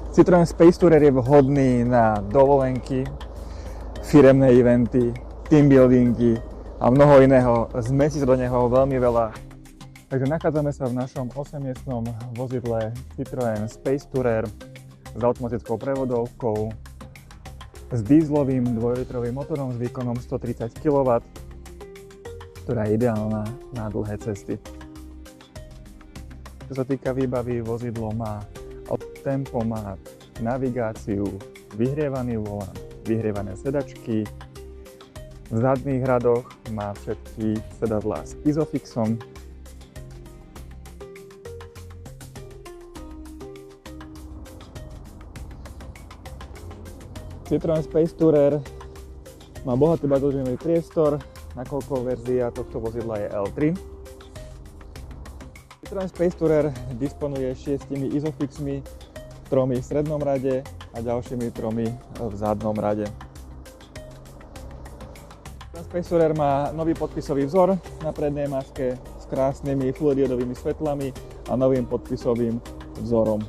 Citroen Space Tourer je vhodný na dovolenky, firemné eventy, team buildingy a mnoho iného. Zmestí sa do neho veľmi veľa. Takže nachádzame sa v našom 8-miestnom vozidle Citroen Space Tourer s automatickou prevodovkou, s dieselovým 2-litrovým motorom s výkonom 130 kW, ktorá je ideálna na dlhé cesty. Čo sa týka výbavy, vozidlo má tempomat, navigáciu, vyhrievaný volant, vyhrievané sedačky. V zadných radoch má všetky sedadlá s Isofixom. Citroen Space Tourer má bohatý bagažový priestor, nakoľko verzia tohto vozidla je L3. Citroen Space Tourer disponuje 6 Isofixmi, 3 v strednom rade a ďalšími 3 v zadnom rade. Citroen Space Tourer má nový podpisový vzor na prednej maske s krásnymi fluoriodovými svetlami a novým podpisovým vzorom.